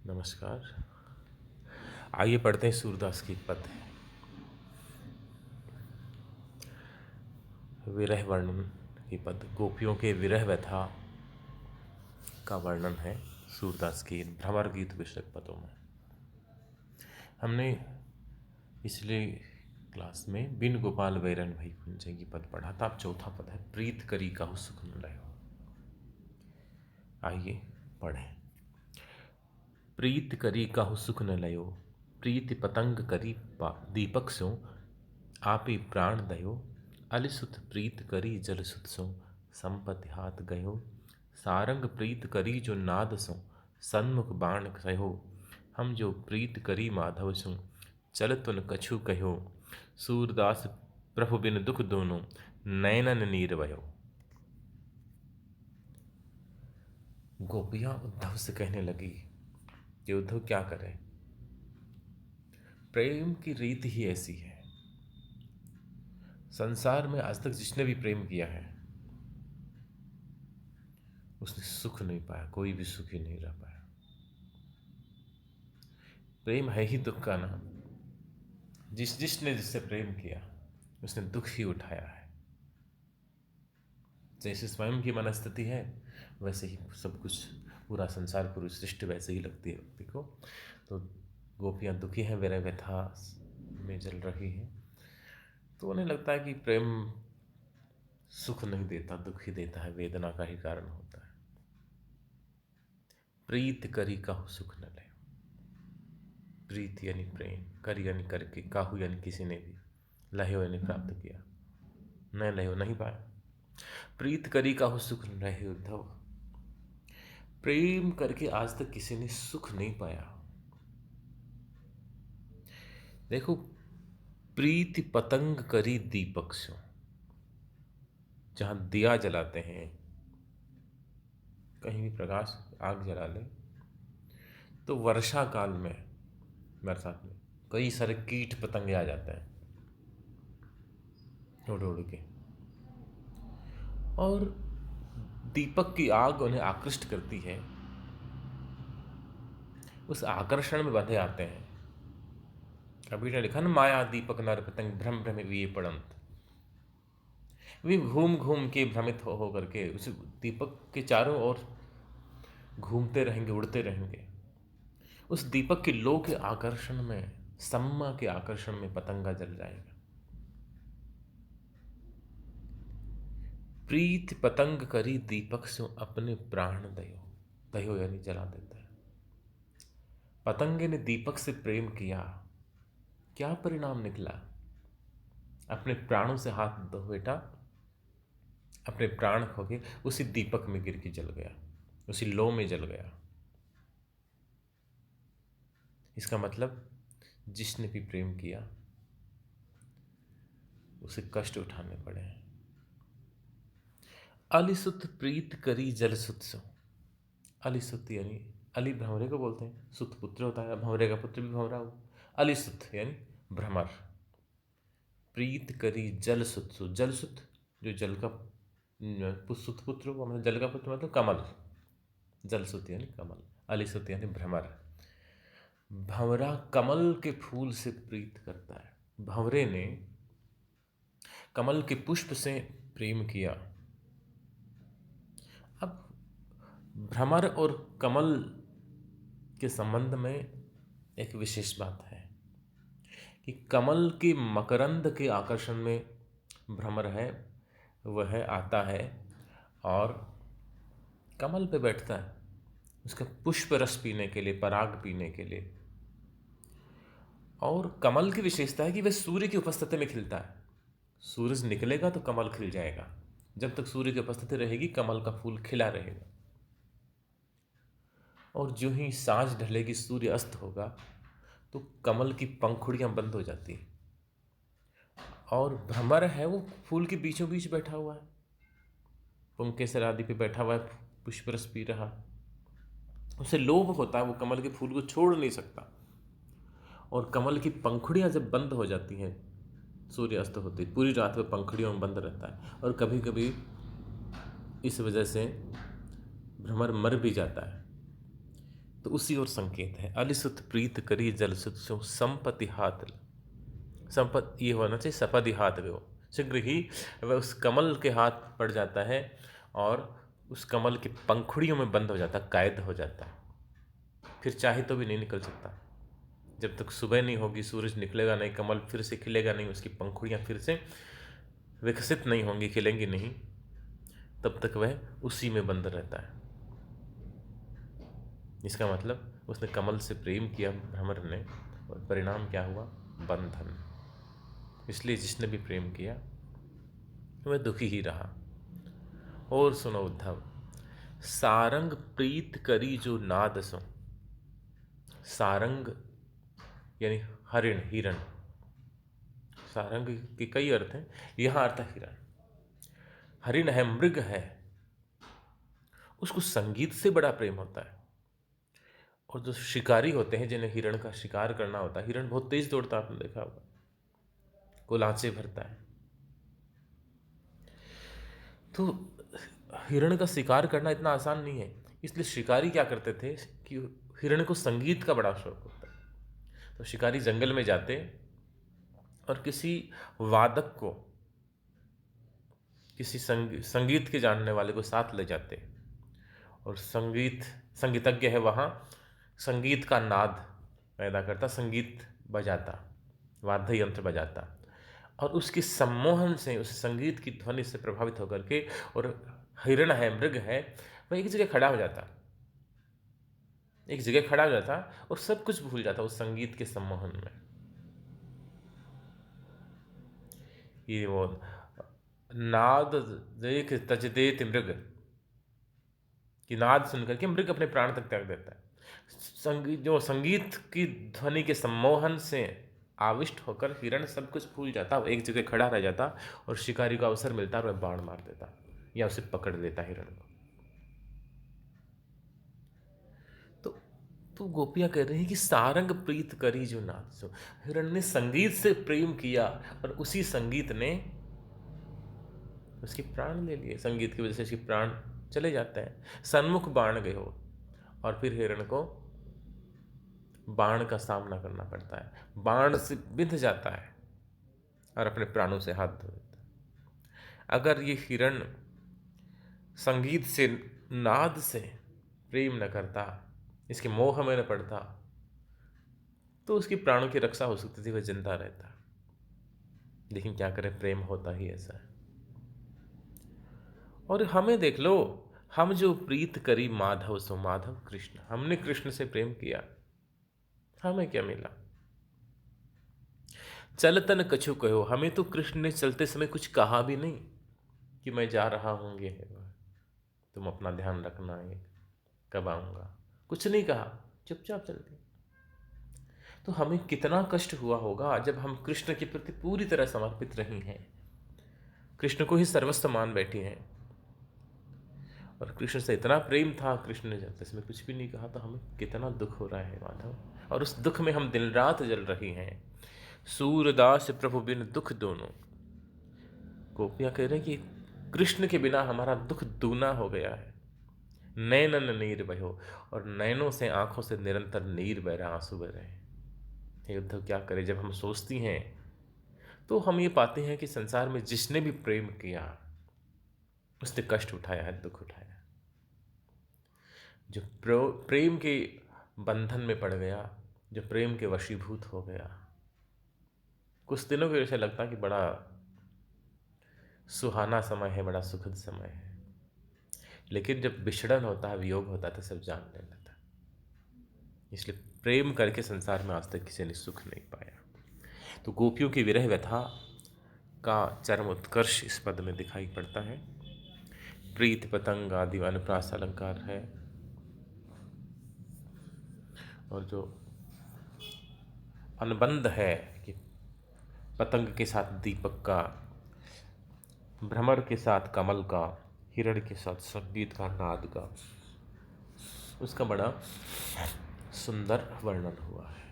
नमस्कार। आइए पढ़ते हैं सूरदास की पद। विरह वर्णन की पद। गोपियों के विरह व्यथा का वर्णन है सूरदास की भ्रमर गीत विषयक पदों में। हमने पिछले क्लास में बिन गोपाल वैरन भई कुंजय की पद पढ़ा था। अब चौथा पद है प्रीत करी काहू सुख न लयो। आइए पढ़ें। प्रीत करी काहू सुख न लयो, प्रीति पतंग करी दीपक स्यो, आपी प्राण दयो, अलिसुत प्रीत करी जल सुत सो, संपत्ति हाथ गयो, सारंग प्रीत करी जो नाद सो, सन्मुख बाण कहो, हम जो प्रीत करी माधव सो, चल तुन कछु कहो, सूरदास प्रभु बिन दुख दोनों, नैनन नीर भयो। गोपियां उद्धव से कहने लगी कि उद्धव क्या करें, प्रेम की रीत ही ऐसी है। संसार में आज तक जिसने भी प्रेम किया है उसने सुख नहीं पाया, कोई भी सुखी नहीं रह पाया। प्रेम है ही दुख का नाम। जिसने जिससे प्रेम किया उसने दुख ही उठाया है। जैसे स्वयं की मनस्थिति है वैसे ही सब कुछ, पूरा संसार, पूरी सृष्टि वैसे ही लगती है व्यक्ति को। तो गोपियां दुखी हैं, विरह व्यथा में जल रही हैं। तो उन्हें लगता है कि प्रेम सुख नहीं देता, दुख ही देता है, वेदना का ही कारण होता है। प्रीत करी काहू सुख न ले। प्रीत यानी प्रेम, कर यानी करके, काहू यानी किसी ने भी, लहो यानी प्राप्त किया, न लहो नहीं पाया। प्रीत करी काहू सुख न रहे उद्धव। प्रेम करके आज तक किसी ने सुख नहीं पाया। देखो, प्रीति पतंग करी दीपक सो, जहां दिया जलाते हैं, कहीं भी प्रकाश आग जला ले तो वर्षा काल में, बरसात में कई सारे कीट पतंगे आ जाते हैं उड़ उड़ के, और दीपक की आग उन्हें आकृष्ट करती है। उस आकर्षण में बंधे आते हैं। कबीर ने लिखा ना, माया दीपक नर पतंग भ्रम भ्रम वे पड़ंत। वे घूम घूम के भ्रमित हो करके उस दीपक के चारों ओर घूमते रहेंगे, उड़ते रहेंगे। उस दीपक की लो के आकर्षण में, सम्मा के आकर्षण में पतंगा जल जाएगा। प्रीत पतंग करी दीपक से अपने प्राण दयो। दयो यानी जला देता है। पतंगे ने दीपक से प्रेम किया, क्या परिणाम निकला? अपने प्राणों से हाथ धो बेटा, अपने प्राण खो के उसी दीपक में गिर के जल गया, उसी लो में जल गया। इसका मतलब जिसने भी प्रेम किया उसे कष्ट उठाने पड़े हैं। अलिसुत प्रीत करी जल सुत सो। अलिसुत यानी, अली भंवरे को बोलते हैं, सुत पुत्र होता है, भंवरे का पुत्र भी भंवरा हो। अलिसुत यानी भ्रमर। प्रीत करी जल सुत सो। जल सुत जो जल का सुत पुत्र हुआ, मतलब जल का पुत्र मतलब कमल। जल सुत यानी कमल, अलिसुत यानी भ्रमर। भंवरा कमल के फूल से प्रीत करता है। भंवरे ने कमल के पुष्प से प्रेम किया। अब भ्रमर और कमल के संबंध में एक विशेष बात है कि कमल के मकरंद के आकर्षण में भ्रमर है, वह आता है और कमल पे बैठता है उसका पुष्प रस पीने के लिए, पराग पीने के लिए। और कमल की विशेषता है कि वह सूर्य की उपस्थिति में खिलता है। सूरज निकलेगा तो कमल खिल जाएगा। जब तक सूर्य की उपस्थिति रहेगी कमल का फूल खिला रहेगा, और जो ही सांझ ढलेगी, सूर्य अस्त होगा, तो कमल की पंखुड़ियां बंद हो जाती हैं। और भ्रमर है वो फूल के बीचों बीच बैठा हुआ है, पुंकेसर आदि पे बैठा हुआ है, पुष्परस पी रहा। उसे लोभ होता है, वो कमल के फूल को छोड़ नहीं सकता। और कमल की पंखुड़ियां जब बंद हो जाती हैं, सूर्य अस्त होते, पूरी रात में पंखुड़ियों में बंद रहता है। और कभी कभी इस वजह से भ्रमर मर भी जाता है। तो उसी और संकेत है। अलिसुत प्रीत करी जल सुत सो संपत्ति हाथ, संपत्ति ये होना चाहिए सपदि हाथ गयो, शीघ्र ही वह उस कमल के हाथ पड़ जाता है और उस कमल की पंखुड़ियों में बंद हो जाता, कैद हो जाता है। फिर चाहे तो भी नहीं निकल सकता। जब तक सुबह नहीं होगी, सूरज निकलेगा नहीं, कमल फिर से खिलेगा नहीं, उसकी पंखुड़ियाँ फिर से विकसित नहीं होंगी, खिलेंगी नहीं, तब तक वह उसी में बंद रहता है। इसका मतलब उसने कमल से प्रेम किया भ्रमर ने, और परिणाम क्या हुआ? बंधन। इसलिए जिसने भी प्रेम किया वह दुखी ही रहा। और सुनो उद्धव, सारंग प्रीत करी जो नाद सो, सारंग यानी हरिण, हिरण। सारंग के कई अर्थ हैं, यहाँ अर्थ है हिरण। हरिण है, मृग है, उसको संगीत से बड़ा प्रेम होता है। और जो शिकारी होते हैं जिन्हें हिरण का शिकार करना होता है, हिरण बहुत तेज दौड़ता है, आपने देखा होगा, कुलाचे भरता है। तो हिरण का शिकार करना इतना आसान नहीं है, इसलिए शिकारी क्या करते थे कि हिरण को संगीत का बड़ा शौक होता है। तो शिकारी जंगल में जाते और किसी वादक को, किसी संगीत के जानने वाले को साथ ले जाते, और संगीतज्ञ है वहाँ, संगीत का नाद पैदा करता, संगीत बजाता, वाद्य यंत्र बजाता, और उसके सम्मोहन से, उस संगीत की ध्वनि से प्रभावित होकर के, और हिरण है, मृग है, वह एक जगह खड़ा हो जाता, एक जगह खड़ा हो जाता और सब कुछ भूल जाता उस संगीत के सम्मोहन में। ये वो नाद देख तजदेत मृग, कि नाद सुनकर के मृग अपने प्राण तक त्याग देता है। जो संगीत की ध्वनि के सम्मोहन से आविष्ट होकर हिरण सब कुछ भूल जाता, वो एक जगह खड़ा रह जाता, और शिकारी को अवसर मिलता और वह बाण मार देता या उसे पकड़ लेता हिरण को। तो गोपियां कह रही हैं कि सारंग प्रीत करी जो नाद सो, हिरण ने संगीत से प्रेम किया और उसी संगीत ने उसके प्राण ले लिए। संगीत की वजह से उसके प्राण चले जाते हैं। सन्मुख बाण गए हो, और फिर हिरण को बाण का सामना करना पड़ता है, बाण से बिंध जाता है और अपने प्राणों से हाथ धो देता है। अगर ये हिरण संगीत से, नाद से प्रेम न करता, इसके मोह में न पड़ता, तो उसकी प्राणों की रक्षा हो सकती थी, वह जिंदा रहता। लेकिन क्या करें, प्रेम होता ही ऐसा है। और हमें देख लो, हम जो प्रीत करी माधव सो, माधव कृष्ण, हमने कृष्ण से प्रेम किया, हमें क्या मिला? चलतन कछु कहो, हमें तो कृष्ण ने चलते समय कुछ कहा भी नहीं कि मैं जा रहा हूँगे, तुम अपना ध्यान रखना, है कब आऊँगा, कुछ नहीं कहा, चुपचाप चल दिए। तो हमें कितना कष्ट हुआ होगा जब हम कृष्ण के प्रति पूरी तरह समर्पित रही हैं, कृष्ण को ही सर्वस्व मान बैठी हैं, और कृष्ण से इतना प्रेम था, कृष्ण ने चलते समय कुछ भी नहीं कहा, तो हमें कितना दुख हो रहा है माधव। और उस दुख में हम दिन रात जल रही हैं। सूरदास प्रभु बिन दुख दोनों, गोपियां कह रहे हैं कि कृष्ण के बिना हमारा दुख दूना हो गया है। नैनन नीर बहो, और नैनों से, आंखों से निरंतर नीर बह रहा, आंसू बह रहे हैं। हे उद्धव, क्या करें? जब हम सोचती हैं तो हम ये पाते हैं कि संसार में जिसने भी प्रेम किया उसने कष्ट उठाया है, दुख उठाया। जो प्रेम के बंधन में पड़ गया, जो प्रेम के वशीभूत हो गया, कुछ दिनों के ऐसा लगता कि बड़ा सुहाना समय है, बड़ा सुखद समय है, लेकिन जब विछड़न होता है, वियोग होता है, तो सब जानने लगता। इसलिए प्रेम करके संसार में आज तक किसी ने सुख नहीं पाया। तो गोपियों की विरह व्यथा का चरम उत्कर्ष इस पद में दिखाई पड़ता है। प्रीत पतंग आदि अनुप्रास अलंकार है, और जो अनुबंध है कि पतंग के साथ दीपक का, भ्रमर के साथ कमल का, हिरण के साथ संगीत का, नाद का, उसका बड़ा सुंदर वर्णन हुआ है।